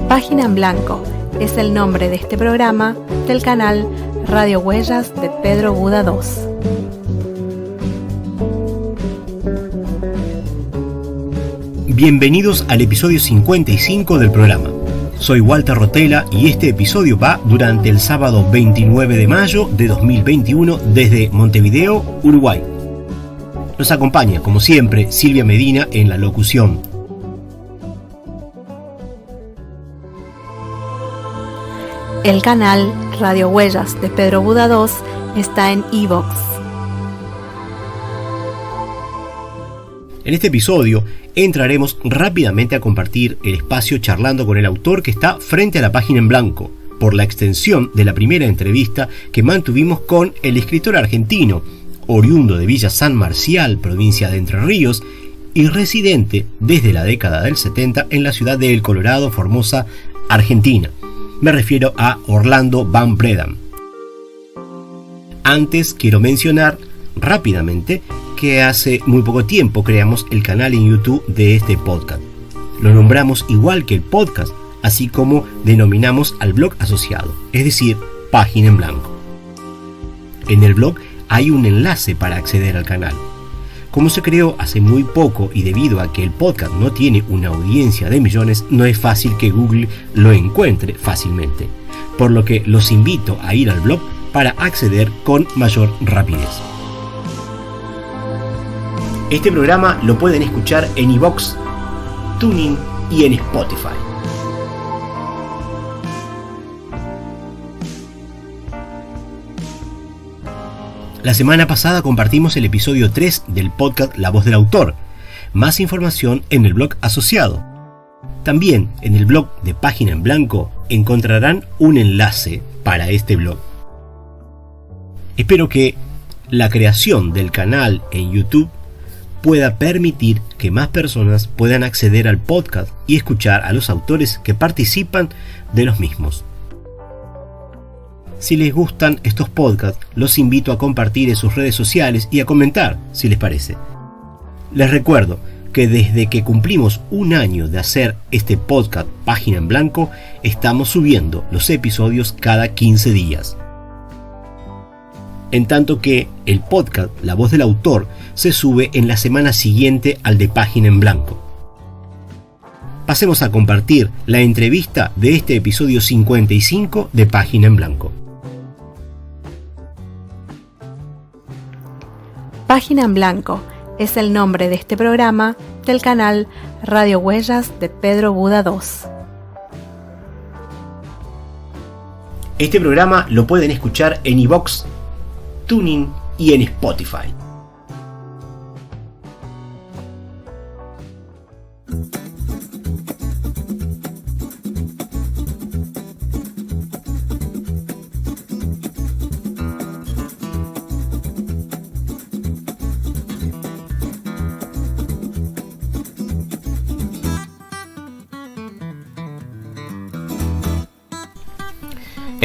Página en Blanco es el nombre de este programa del canal Radio Huellas de Pedro Buda II. Bienvenidos al episodio 55 del programa. Soy Walter Rotella y este episodio va durante el sábado 29 de mayo de 2021 desde Montevideo, Uruguay. Nos acompaña, como siempre, Silvia Medina en la locución. El canal Radio Huellas de Pedro Buda II está en iVoox. En este episodio entraremos rápidamente a compartir el espacio charlando con el autor que está frente a la página en blanco, por la extensión de la primera entrevista que mantuvimos con el escritor argentino, oriundo de Villa San Marcial, provincia de Entre Ríos, y residente desde la década del 70 en la ciudad de El Colorado, Formosa, Argentina. Me refiero a Orlando Van Bredam. Antes quiero mencionar rápidamente que hace muy poco tiempo creamos el canal en YouTube de este podcast. Lo nombramos igual que el podcast, así como denominamos al blog asociado, es decir, Página en Blanco. En el blog hay un enlace para acceder al canal. Como se creó hace muy poco y debido a que el podcast no tiene una audiencia de millones, no es fácil que Google lo encuentre fácilmente, por lo que los invito a ir al blog para acceder con mayor rapidez. Este programa lo pueden escuchar en iVoox, TuneIn y en Spotify. La semana pasada compartimos el episodio 3 del podcast La Voz del Autor. Más información en el blog asociado. También en el blog de Página en Blanco encontrarán un enlace para este blog. Espero que la creación del canal en YouTube pueda permitir que más personas puedan acceder al podcast y escuchar a los autores que participan de los mismos. Si les gustan estos podcasts, los invito a compartir en sus redes sociales y a comentar si les parece. Les recuerdo que desde que cumplimos un año de hacer este podcast Página en Blanco, estamos subiendo los episodios cada 15 días. En tanto que el podcast La Voz del Autor se sube en la semana siguiente al de Página en Blanco. Pasemos a compartir la entrevista de este episodio 55 de Página en Blanco. Página en Blanco es el nombre de este programa del canal Radio Huellas de Pedro Buda II. Este programa lo pueden escuchar en iVoox, TuneIn y en Spotify.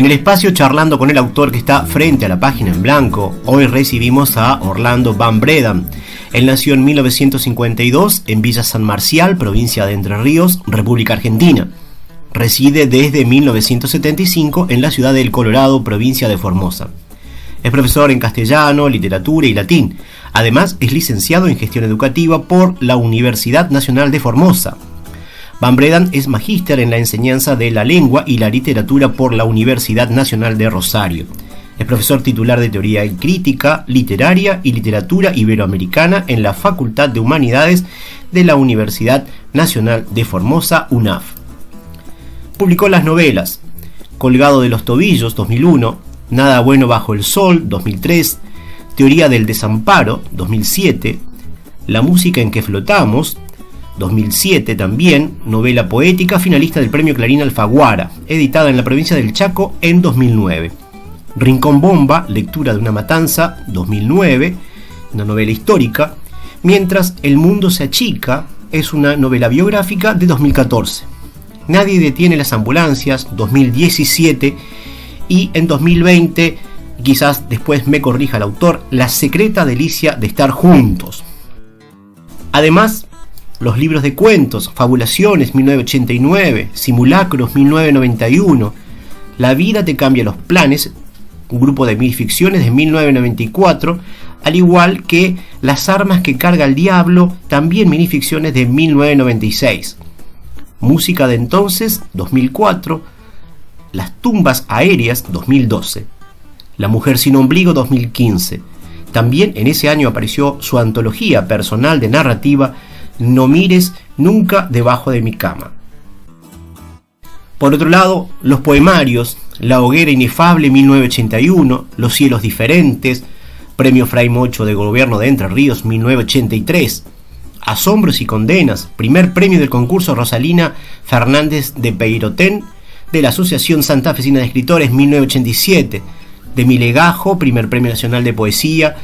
En el espacio charlando con el autor que está frente a la página en blanco, hoy recibimos a Orlando Van Bredam. Él nació en 1952 en Villa San Marcial, provincia de Entre Ríos, República Argentina. Reside desde 1975 en la ciudad de El Colorado, provincia de Formosa. Es profesor en castellano, literatura y latín. Además, es licenciado en gestión educativa por la Universidad Nacional de Formosa. Van Bredam es magíster en la enseñanza de la lengua y la literatura por la Universidad Nacional de Rosario. Es profesor titular de Teoría y Crítica Literaria y Literatura Iberoamericana en la Facultad de Humanidades de la Universidad Nacional de Formosa, UNAF. Publicó las novelas Colgado de los Tobillos, 2001, Nada Bueno Bajo el Sol, 2003, Teoría del Desamparo, 2007, La Música en que Flotamos, 2007 también, novela poética finalista del Premio Clarín Alfaguara, editada en la provincia del Chaco en 2009. Rincón Bomba, lectura de una matanza, 2009, una novela histórica, mientras El Mundo se achica es una novela biográfica de 2014. Nadie detiene las ambulancias, 2017, y en 2020, quizás después me corrija el autor, La secreta delicia de estar juntos. Además, los libros de cuentos, Fabulaciones, 1989, Simulacros, 1991, La vida te cambia los planes, un grupo de minificciones de 1994, al igual que Las armas que carga el diablo, también minificciones de 1996. Música de entonces, 2004, Las tumbas aéreas, 2012, La mujer sin ombligo, 2015. También en ese año apareció su antología personal de narrativa, No mires nunca debajo de mi cama. Por otro lado, los poemarios, La hoguera inefable, 1981, Los cielos diferentes, Premio Fray Mocho de Gobierno de Entre Ríos, 1983, Asombros y condenas, primer premio del concurso Rosalina Fernández de Peirotén de la Asociación Santafesina de Escritores, 1987, de Mi Legajo, primer premio nacional de poesía,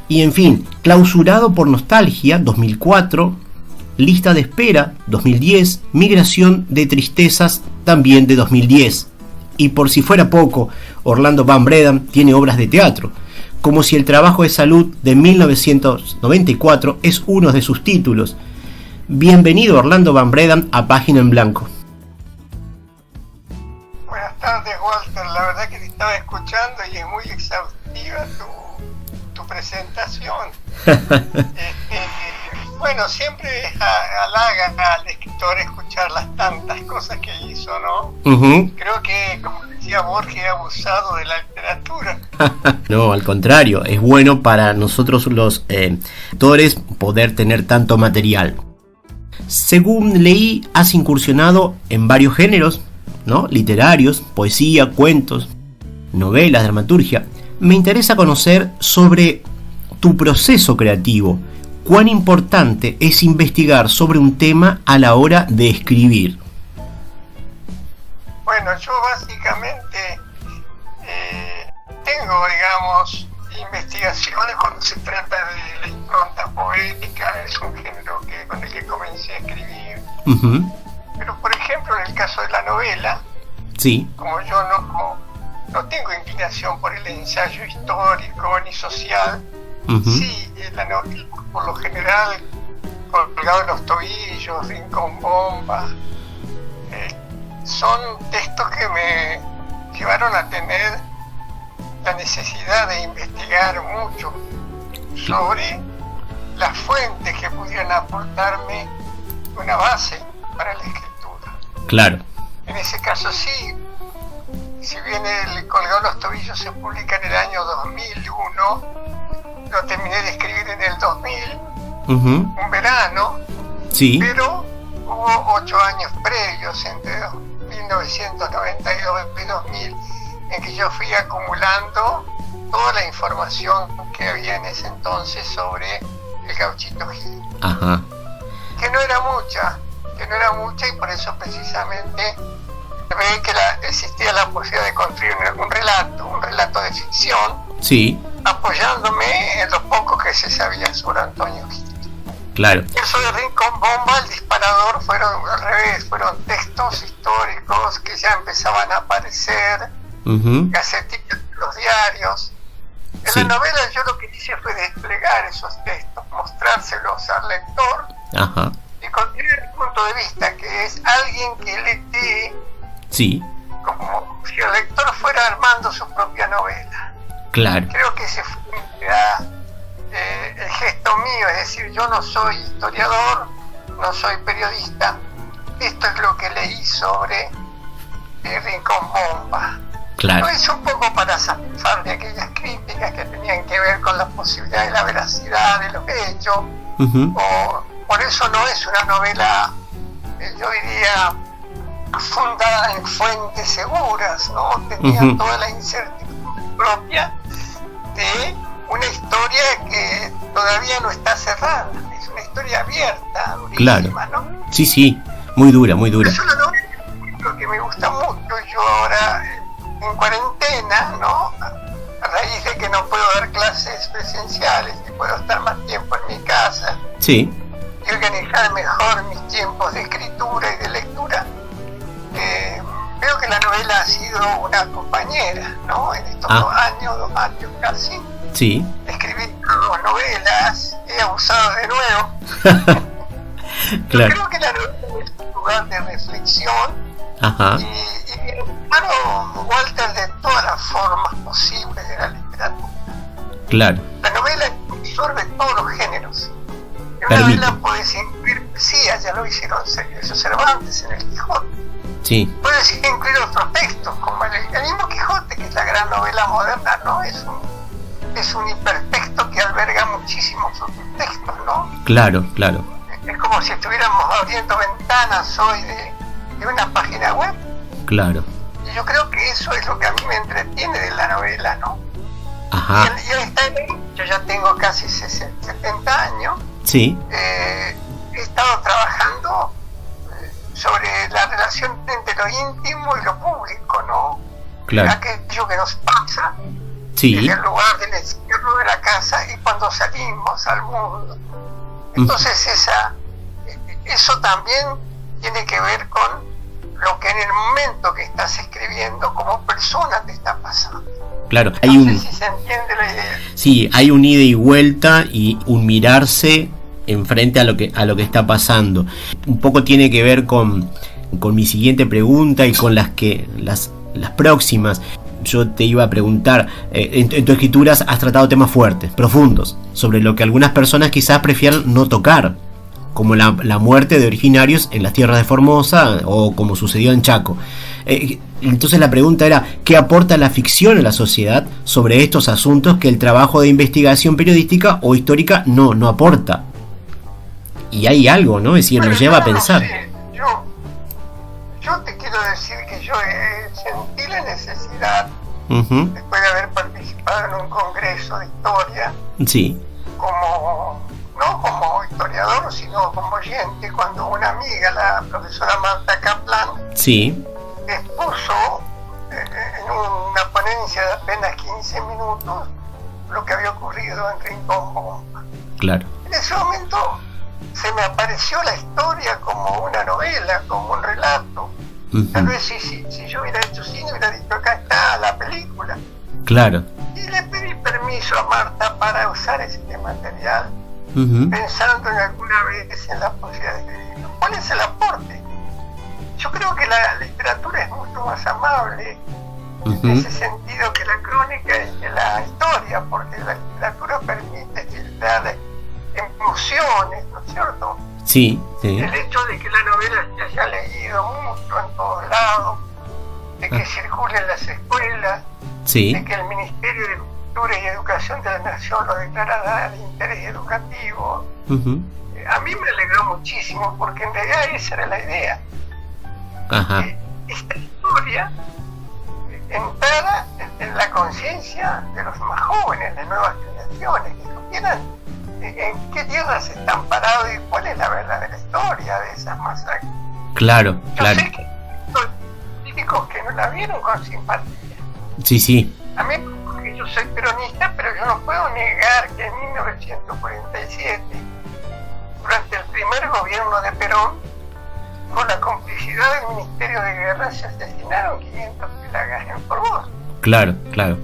y en fin, Clausurado por nostalgia, 2004, Lista de espera, 2010, Migración de tristezas, también de 2010. Y por si fuera poco, Orlando Van Bredam tiene obras de teatro, como Si el trabajo es salud, de 1994, es uno de sus títulos. Bienvenido, Orlando Van Bredam, a Página en Blanco. Buenas tardes, Walter. La verdad que te estaba escuchando y es muy exhaustiva tu presentación. Bueno, siempre halaga al escritor escuchar las tantas cosas que hizo, ¿no? Creo que, como decía Borges, he abusado de la literatura. No, al contrario, es bueno para nosotros los lectores poder tener tanto material. Según leí, has incursionado en varios géneros, ¿no? Literarios, poesía, cuentos, novelas, dramaturgia. Me interesa conocer sobre tu proceso creativo. ¿Cuán importante es investigar sobre un tema a la hora de escribir? Bueno, yo básicamente tengo, digamos, investigaciones cuando se trata de la impronta poética. Es un género con el que comencé a escribir. Pero, por ejemplo, en el caso de la novela, sí, como yo no tengo inclinación por el ensayo histórico ni social, sí, la novela, por lo general, Colgado en los tobillos, Rincón Bomba, son textos que me llevaron a tener la necesidad de investigar mucho sobre las fuentes que pudieran aportarme una base para la escritura. Claro. En ese caso sí, si bien el Colgado en los tobillos se publica en el año 2001, lo terminé de escribir en el 2000, un verano, sí, pero hubo 8 años previos, entre 1992 y 2000, en que yo fui acumulando toda la información que había en ese entonces sobre el Gauchito Gil. Que no era mucha, y por eso precisamente ve que existía la posibilidad de construir un relato de ficción, sí, apoyándome en lo poco que se sabía sobre Antonio Gil. Claro. Eso de Rincón Bomba, El disparador, fueron al revés, fueron textos históricos que ya empezaban a aparecer, gacetitas, los diarios. En la novela yo lo que hice fue desplegar esos textos, mostrárselos al lector, y contener el punto de vista, que es alguien que lee, sí, como si el lector fuera armando su propia novela. Claro. Creo que ese fue el gesto mío, es decir, yo no soy historiador, no soy periodista. Esto es lo que leí sobre Rincón Bomba. Claro. Lo hice un poco para zafar de aquellas críticas que tenían que ver con la posibilidad de la veracidad de los hechos. Por eso no es una novela, yo diría, fundada en fuentes seguras, ¿no? Tenía toda la incertidumbre propia de una historia que todavía no está cerrada, es una historia abierta, durísima, claro, ¿no? Sí, muy dura. Eso es lo que me gusta mucho. Yo ahora, en cuarentena, ¿no? A raíz de que no puedo dar clases presenciales y puedo estar más tiempo en mi casa, sí, y organizar mejor mis tiempos de escritura y de lectura, veo que la novela ha sido una compañera, ¿no? En estos 2 años casi. Sí. Escribí 2 novelas, he abusado de nuevo. Claro. Yo creo que la novela es un lugar de reflexión. Ajá. Y hermano Walter, de todas las formas posibles de la literatura. Claro. La novela absorbe todos los géneros. En una Permite. novela puedes incluir poesía, ya lo hicieron Cervantes en el Quijote. Sí. Puedes incluir otros textos, como el mismo Quijote, que es la gran novela moderna, ¿no? Es un hipertexto que alberga muchísimos otros textos, ¿no? Claro, claro. Es como si estuviéramos abriendo ventanas hoy de una página web. Claro. Y yo creo que eso es lo que a mí me entretiene de la novela, ¿no? Ajá. Y está en mí. Yo ya tengo casi 70 años. Sí. He estado trabajando sobre la relación entre lo íntimo y lo público, ¿no? Claro. Aquello que nos pasa Sí. en el lugar del encierro de la casa y cuando salimos al mundo. Entonces eso también tiene que ver con lo que en el momento que estás escribiendo como persona te está pasando. Claro, No hay sé si se entiende la idea. Sí, hay un ida y vuelta y un mirarse enfrente a lo que está pasando. Un poco tiene que ver con mi siguiente pregunta y con las próximas. Yo te iba a preguntar, en tu escrituras has tratado temas fuertes, profundos, sobre lo que algunas personas quizás prefieran no tocar, como la muerte de originarios en las tierras de Formosa o como sucedió en Chaco. Entonces la pregunta era, ¿qué aporta la ficción a la sociedad sobre estos asuntos que el trabajo de investigación periodística o histórica no aporta? Y hay algo, ¿no? Es decir, nos lleva a pensar. No sé. Yo te quiero decir que yo sentí la necesidad, después de haber participado en un congreso de historia, Sí. no como historiador, sino como oyente, cuando una amiga, la profesora Marta Kaplan, Sí. expuso en una ponencia de apenas 15 minutos lo que había ocurrido en Rincón Bomba. Claro. En ese momento se me apareció la historia como una novela, como un relato. Tal vez si yo hubiera hecho cine, hubiera dicho, acá está la película. Claro. Y le pedí permiso a Marta para usar este material, pensando en alguna vez en la posibilidad de escribirlo. ¿Cuál es el aporte? Yo creo que la literatura es mucho más amable en ese sentido que la crónica y que la historia, porque la literatura permite filtrar emociones, ¿no es cierto? Sí, sí. El hecho de que la novela se haya leído mucho en todos lados, de que circule en las escuelas, Sí. de que el Ministerio de Cultura y Educación de la Nación lo declarara de interés educativo, a mí me alegró muchísimo, porque en realidad esa era la idea. Ajá. Esta historia entrara en la conciencia de los más jóvenes, de nuevas generaciones, que supieran en qué tierras están parados y cuál es la verdadera historia de esas masacres. Claro, Yo claro. sé que hay políticos que no la vieron con simpatía. Sí, sí. A mí, porque yo soy peronista, pero yo no puedo negar que en 1947, durante el primer gobierno de Perón, con la complicidad del Ministerio de Guerra, se asesinaron 500 pelagas en Formosa. Claro, claro.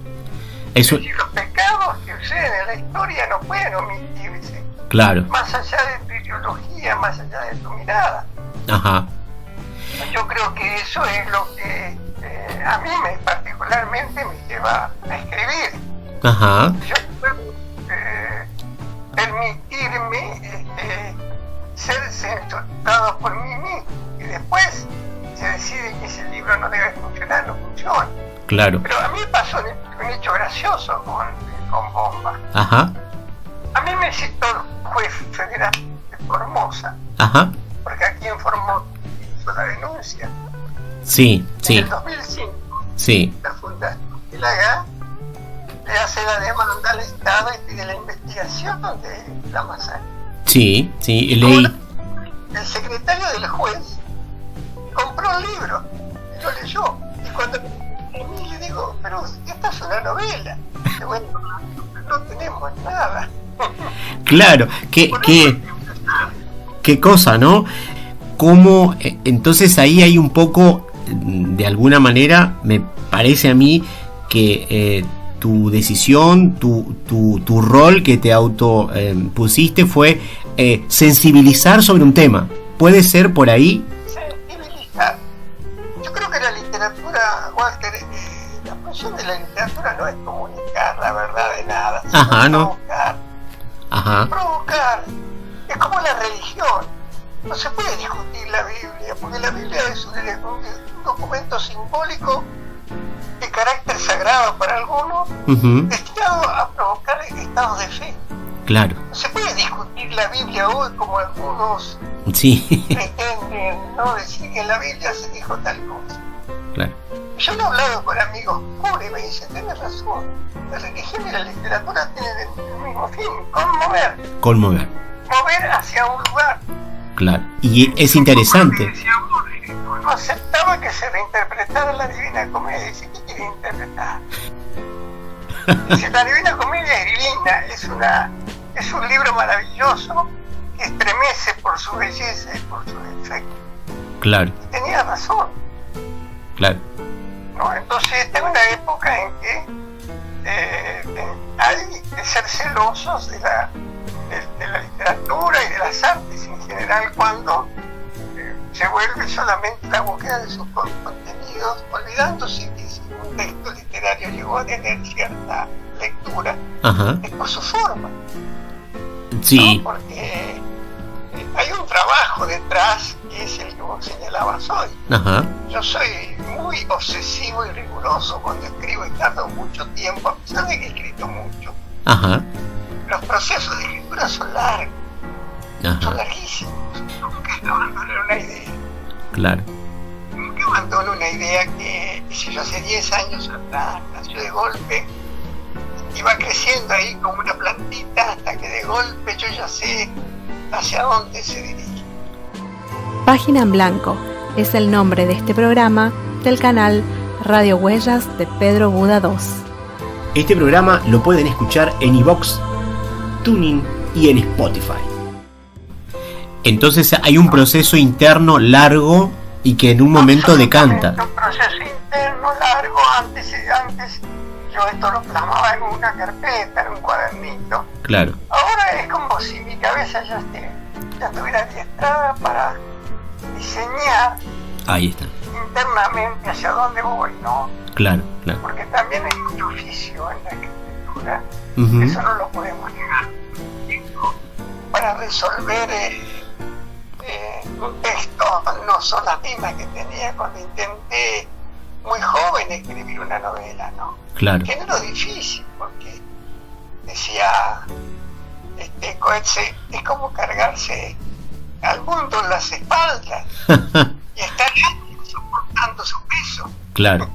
Eso, Y los pecados que suceden en la historia no pueden omitirse, claro. más allá de tu ideología, más allá de tu mirada. Ajá. Yo creo que eso es lo que a mí particularmente me lleva a escribir. Ajá. Yo puedo permitirme ser censurado por mí mismo, y después se decide que ese libro no debe funcionar, no funciona. Claro. Pero a mí pasó un hecho gracioso con Bomba. Ajá. A mí me citó el juez federal de Formosa, Ajá. porque aquí en Formosa hizo la denuncia. Sí, En sí. el 2005, Sí. la Fundación Pilaga le hace la demanda al Estado y pide la investigación de la masacre. Sí, sí. Leí. El secretario del juez compró un libro y lo leyó. Y cuando le digo, pero esta es una novela. Y bueno, no tenemos nada. Claro. Qué cosa, ¿no? Cómo, entonces ahí hay un poco, de alguna manera, me parece a mí que tu decisión, tu rol que te auto pusiste fue sensibilizar sobre un tema, ¿Puede ser por ahí? Sensibilizar. Yo creo que la literatura, Walter, la función de la literatura no es comunicar la verdad de nada, sino provocar. Provocar. Es como la religión. No se puede discutir la Biblia, porque la Biblia es un documento simbólico de carácter sagrado para algunos, destinado a provocar estados de fe. Claro. No se puede discutir la Biblia hoy como algunos pretenden, ¿no? Decir que en la Biblia se dijo tal cosa. Claro. Yo lo he hablado con amigos puros y me dicen, tienes razón, la religión y la literatura tienen el mismo fin, conmover. Mover hacia un lugar. Claro, y es interesante. No aceptaba que se reinterpretara la Divina Comedia. Dice, ¿qué quiere interpretar? Dice, la Divina Comedia es divina, es un libro maravilloso que estremece por su belleza y por su efecto. Claro. Y tenía razón. Claro. ¿No? Entonces, esta es una época en que hay que ser celosos de la literatura y de las artes en general cuando se vuelve solamente la búsqueda de sus contenidos, olvidándose que si un texto literario llegó a tener cierta lectura, es por su forma. Sí. ¿No? Porque hay un trabajo detrás que es el que vos señalabas hoy. Yo soy muy obsesivo y riguroso cuando escribo y tardo mucho tiempo, a pesar de que he escrito mucho. Los procesos de escritura son largos, son larguísimos. Nunca abandonar una idea. Claro. Nunca abandono una idea que si yo hace 10 años atrás nació de golpe y va creciendo ahí como una plantita hasta que de golpe yo ya sé hacia dónde se dirige. Página en Blanco es el nombre de este programa del canal Radio Huellas de Pedro Buda 2. Este programa lo pueden escuchar en iVoox, Tuning y en Spotify. Entonces hay un proceso interno largo y que en un momento decanta. Un proceso interno largo. Antes yo esto lo plasmaba en una carpeta, en un cuadernito. Claro. Ahora es como si mi cabeza ya estuviera adiestrada para diseñar. Ahí está. Internamente hacia dónde voy, ¿no? Claro. Porque también hay un oficio en la escritura, eso no lo podemos negar. Para resolver un texto no son las mismas que tenía cuando intenté muy joven escribir una novela, ¿no? Claro. Género difícil, porque decía Coetzee, es como cargarse al mundo en las espaldas y estar soportando su peso. Claro.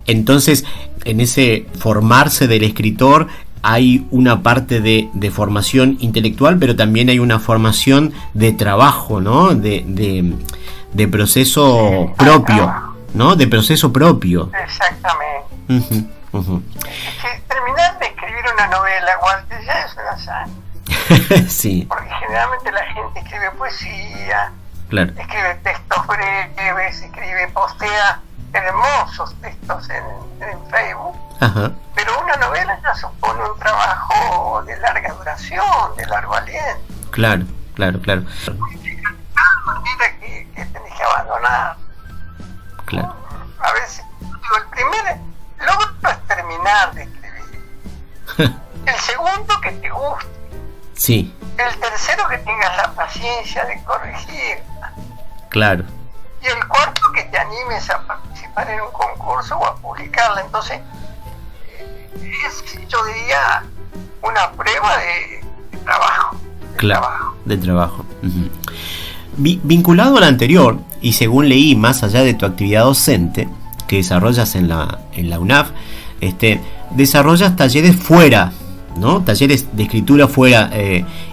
Entonces, en ese formarse del escritor hay una parte de formación intelectual, pero también hay una formación de trabajo, ¿no? De proceso propio, ¿no? De proceso propio. Exactamente. Es que terminar de escribir una novela, Walter, ya es una hazaña. Sí. Porque generalmente la gente escribe poesía, escribe textos breves, postea hermosos textos en Facebook. Pero una novela ya supone un trabajo de larga duración, de largo aliento. Claro. De tal manera que tenés que abandonar. Claro. A veces, el primer logro es terminar de escribir. El segundo, que te guste. Sí. El tercero, que tengas la paciencia de corregir. Claro. Y el cuarto, que te animes a participar en un concurso o a publicarla. Entonces, es, yo diría, una prueba de trabajo. De trabajo. Vinculado al anterior, y según leí, más allá de tu actividad docente que desarrollas en la UNAF, desarrollas talleres fuera, ¿no? Talleres de escritura fuera,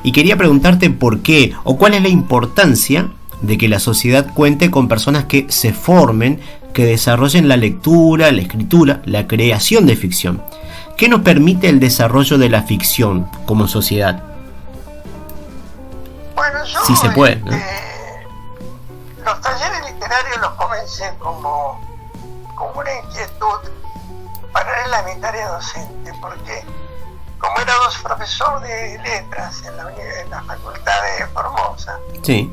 y quería preguntarte por qué o cuál es la importancia de que la sociedad cuente con personas que se formen, que desarrollen la lectura, la escritura, la creación de ficción. ¿Qué nos permite el desarrollo de la ficción como sociedad? Bueno, yo, si se puede, ¿no? Los talleres literarios los comencé como una inquietud paralela a mi tarea docente, porque como era profesor de letras en la Facultad de Formosa, sí,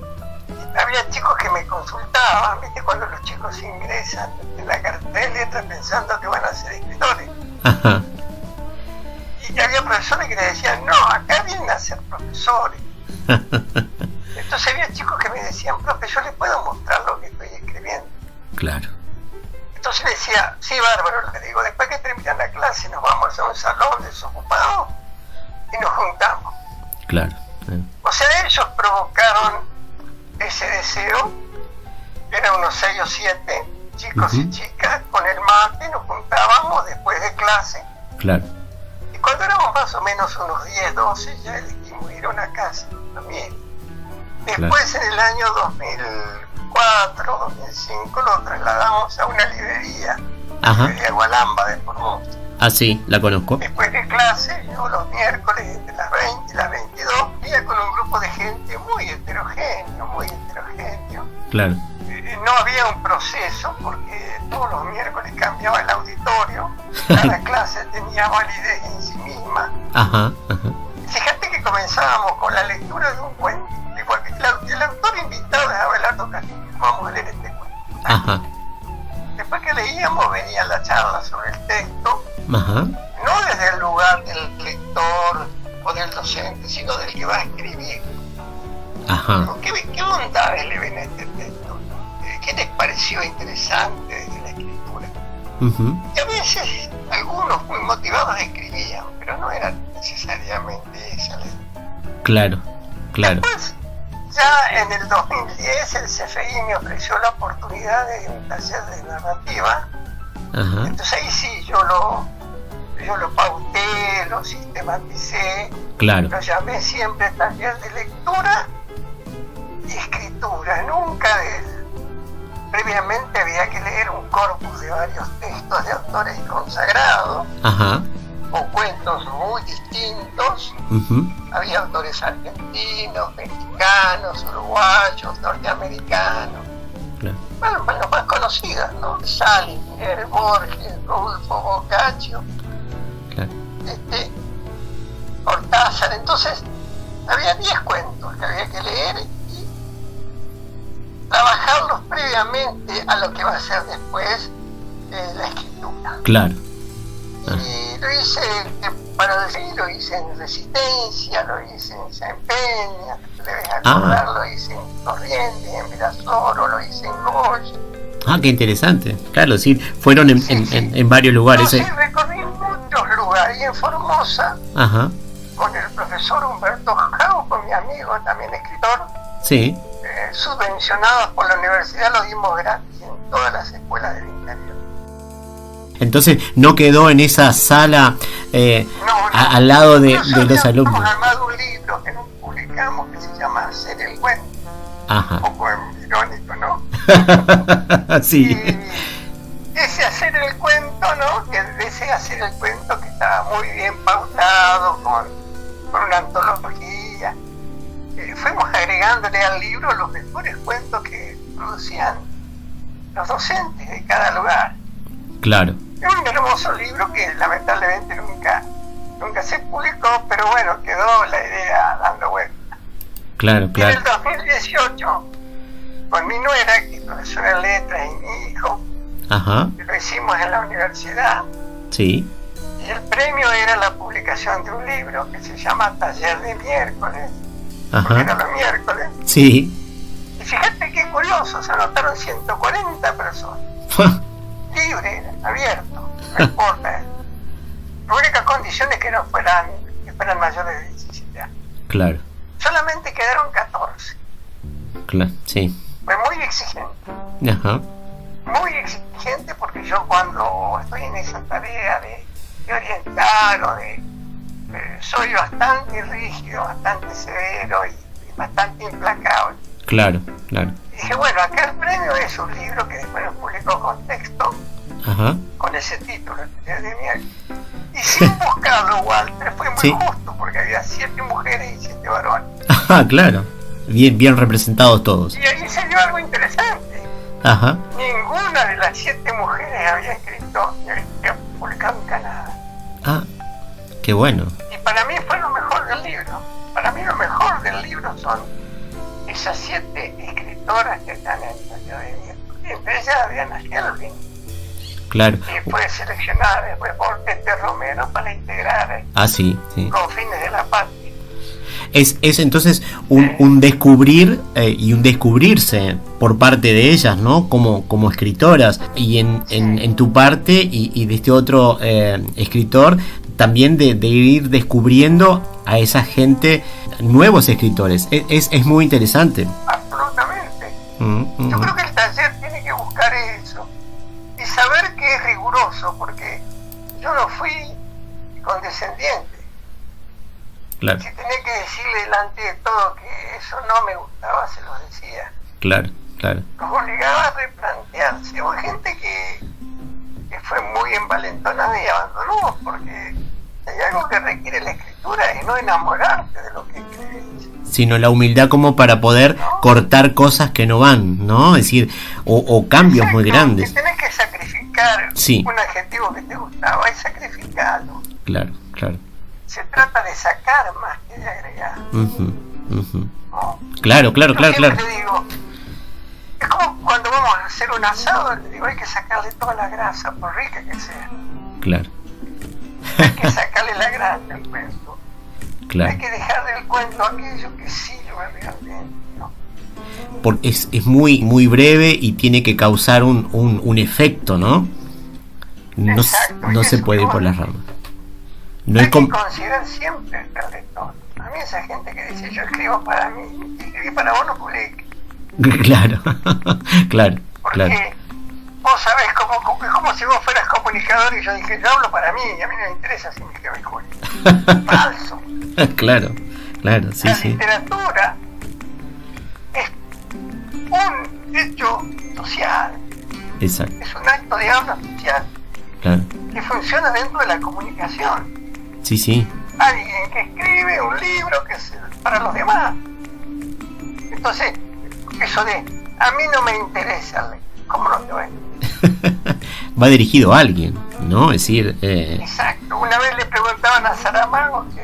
había chicos que me consultaban, ¿viste? Cuando los chicos ingresan en la carrera de letras pensando que van a ser escritores. Ajá. Y había profesores que le decían, no, acá vienen a ser profesores. Entonces había chicos que me decían, profe, yo les puedo mostrar lo que estoy escribiendo. Claro. Entonces le decía, sí, bárbaro, le digo, después que terminan la clase nos vamos a un salón desocupado y nos juntamos. Claro. O sea, ellos provocaron ese deseo, eran unos 6 o 7 chicos y chicas, con el mate nos juntábamos después de clase. Claro. Y cuando éramos más o menos unos 10, 12, ya elegimos ir a una casa también. Después, en el año 2004, 2005, lo trasladamos a una librería, librería Gualamba de Formosa. Ah, sí, la conozco. Después de clase, yo los miércoles entre las 20 y las 22, iba con un grupo de gente muy heterogéneo, muy heterogéneo. Claro. No había un proceso porque todos los miércoles cambiaba el auditorio, cada clase tenía validez en sí misma. Ajá, ajá. Fíjate que comenzábamos con la lectura de un cuento, porque el autor invitado es Abelardo Castillo, vamos a leer este cuento. Ajá. Después que leíamos venía la charla sobre el texto, ajá, no desde el lugar del lector o del docente, sino del que va a escribir. Ajá. ¿Qué bondades le ven a este texto? ¿Qué les pareció interesante desde la escritura? Y a veces algunos muy motivados escribían, pero no era necesariamente esa la idea. Claro, claro. Después, ya en el 2010 el CFI me ofreció la oportunidad de un taller de narrativa. Ajá. Entonces ahí sí yo lo pauté, lo sistematicé. Claro. Lo llamé siempre taller de lectura y escritura. Previamente había que leer un corpus de varios textos de autores consagrados. Ajá. O cuentos muy distintos. Había autores argentinos, mexicanos, uruguayos, norteamericanos. Claro. Bueno, los más conocidos, ¿no? Salinger, Borges, Rulfo, Boccaccio, claro, Cortázar. Entonces había 10 cuentos que había que leer y trabajarlos previamente a lo que va a ser después la escritura. Claro. Y lo hice, para decir, lo hice en Resistencia, lo hice en San Peña, debes acordar, lo hice en Corrientes, en Virasoro, lo hice en Goya. Ah, qué interesante. Claro, sí, fueron en varios lugares. No, sí, recorrí muchos lugares, y en Formosa, ajá, con el profesor Humberto Jau, con mi amigo, también escritor, sí, subvencionados por la universidad, lo dimos gratis en todas las escuelas del interior. Entonces no quedó en esa sala al lado de los alumnos. Hemos armado un libro que nos publicamos que se llama Hacer el cuento. Ajá. Un poco irónico, ¿no? Sí. Y ese hacer el cuento, ¿no? Que ese hacer el cuento que estaba muy bien pautado con una antología. Fuimos agregándole al libro los mejores cuentos que producían los docentes de cada lugar. Claro. Es un hermoso libro que lamentablemente nunca se publicó, pero bueno, quedó la idea dando vuelta. Claro, claro. Y en el 2018, con mi nuera, que es profesora de letras, y mi hijo, ajá, que lo hicimos en la universidad, sí, y el premio era la publicación de un libro que se llama Taller de Miércoles, ajá, porque era los miércoles. Sí. Y fíjate qué curioso, se anotaron 140 personas. Libre, abierto, no importa. La única condición es que fueran mayores de 17 años. Claro. Solamente quedaron 14. Claro, sí. Fue muy exigente. Ajá. Muy exigente porque yo cuando estoy en esa tarea de orientar o soy bastante rígido, bastante severo y bastante implacable. Claro, claro. Y dije, bueno, acá el premio es un libro que después nos publicó con texto. Ajá. Con ese título, de miel. Y sin buscarlo, Walter, fue muy justo porque había 7 mujeres y 7 varones. Ah, claro. Bien representados todos. Y ahí se dio algo interesante. Ajá. Ninguna de las 7 mujeres había escrito ni había publicado nunca nada. Ah, qué bueno. Y para mí fue lo mejor del libro. Para mí lo mejor del libro son esas 7 escrituras. escritoras que están entre ellas Diana Kelvin. Claro. Y fue seleccionada después por Pepe Romero para integrar sí. Con fines de la patria. Es entonces un descubrir y un descubrirse por parte de ellas, ¿no? Como escritoras, y en tu parte y de este otro escritor también de ir descubriendo a esa gente, nuevos escritores. Es muy interesante. Absolutamente. Yo creo que el taller tiene que buscar eso y saber que es riguroso, porque yo no fui condescendiente. Claro. Si tenía que decirle delante de todo que eso no me gustaba, se lo decía. Claro. Los obligaba a replantearse. Hubo gente que fue muy envalentonada y abandonó, porque hay algo que requiere la escritura y no enamorarte de lo que escribes, sino la humildad como para poder cortar cosas que no van, ¿no? Es decir, o cambios muy grandes. Que tenés que sacrificar un adjetivo que te gustaba y sacrificarlo. Claro. Se trata de sacar más que de agregar. ¿No? Claro. Siempre digo, es como cuando vamos a hacer un asado, le digo, hay que sacarle toda la grasa, por rica que sea. Claro. Hay que sacarle la grasa al cuento. Claro. Hay que dejar del cuento aquello que sirve realmente, ¿no? Porque es muy, muy breve y tiene que causar un efecto, ¿no? No se puede ir por las ramas. No hay que considerar siempre el lector. A mí esa gente que dice, yo escribo para mí, escribí para vos, no publique. Claro. Porque vos sabés, es como si vos fueras comunicador y yo dije, yo hablo para mí y a mí no me interesa si me escribe Julio. Falso. Claro, la literatura es un hecho social. Exacto. Es un acto de habla social. Claro. Que funciona dentro de la comunicación. Sí. Alguien que escribe un libro que es para los demás. Entonces, eso de a mí no me interesa, ¿cómo no te va? Va dirigido a alguien, ¿no? Es decir, Exacto. Una vez le preguntaban a Saramago que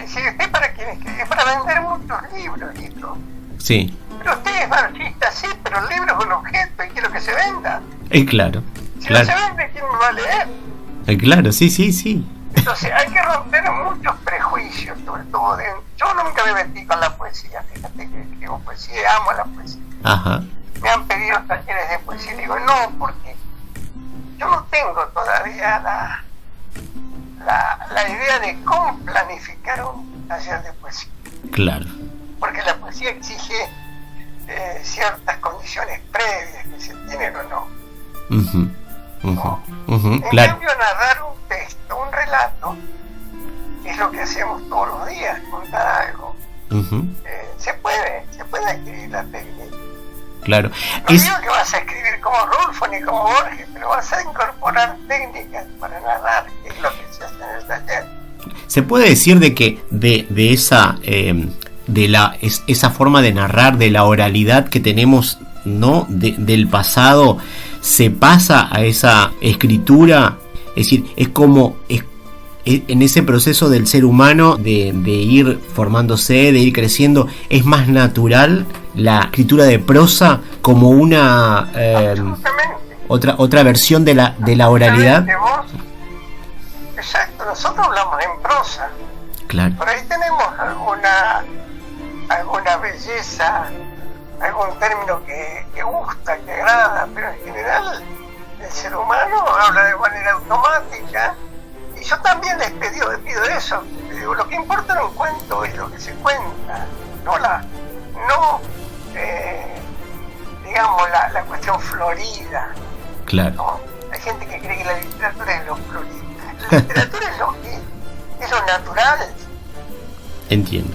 ¿usted para quién escribe? Para vender muchos libros, listo. Sí. Pero usted es artista, sí, pero el libro es un objeto y quiero que se venda. Claro. Si no se vende, ¿quién me va a leer? Claro, sí. Entonces hay que romper muchos prejuicios, sobre todo yo nunca me metí con la poesía, fíjate que escribo poesía, amo la poesía. Ajá. Me han pedido talleres de poesía y digo no, porque yo no tengo todavía la idea de cómo planificar un taller de poesía. Claro. Porque la poesía exige ciertas condiciones previas que se tienen o no. En claro. cambio, narrar un texto, un relato, es lo que hacemos todos los días, contar algo. Se puede escribir la técnica. Claro. No digo que vas a escribir como Rulfo ni como Borges, pero vas a incorporar técnicas para narrar, que es lo que se hace en el taller. Se puede decir de que de esa esa forma de narrar, de la oralidad que tenemos, ¿no? Del pasado, se pasa a esa escritura. Es decir, es como en ese proceso del ser humano de ir formándose, de ir creciendo, es más natural la escritura de prosa como una otra versión de la oralidad. Exacto, nosotros hablamos en prosa. Claro. Por ahí tenemos alguna belleza, algún término que gusta, que agrada, pero en general el ser humano habla de manera automática. Y yo también les pido eso. Les digo, lo que importa en un cuento es lo que se cuenta, digamos la cuestión florida. Claro. ¿No? Hay gente que cree que la literatura es lo florido. La literatura es lo natural. Entiendo.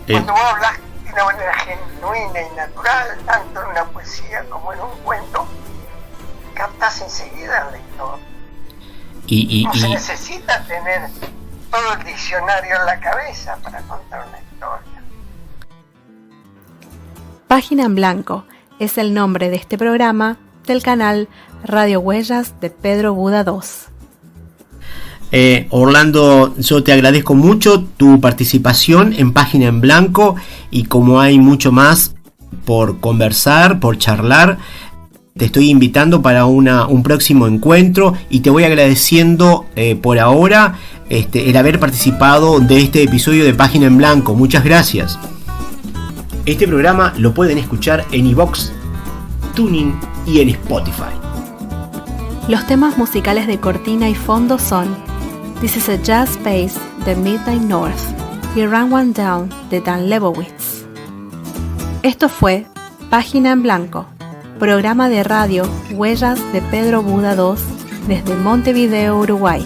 Cuando vos hablas de una manera genuina y natural, tanto en una poesía como en un cuento, captas enseguida al lector. No se necesita tener todo el diccionario en la cabeza para contar una historia. Página en Blanco es el nombre de este programa del canal Radio Huellas de Pedro Buda II. Orlando, yo te agradezco mucho tu participación en Página en Blanco, y como hay mucho más por conversar, por charlar. Te estoy invitando para un próximo encuentro y te voy agradeciendo por ahora el haber participado de este episodio de Página en Blanco. Muchas gracias. Este programa lo pueden escuchar en iVoox, TuneIn y en Spotify. Los temas musicales de cortina y fondo son This is a Jazz Space de Midnight North y Run One Down de Dan Lebowitz. Esto fue Página en Blanco, programa de radio Huellas de Pedro Buda II desde Montevideo, Uruguay.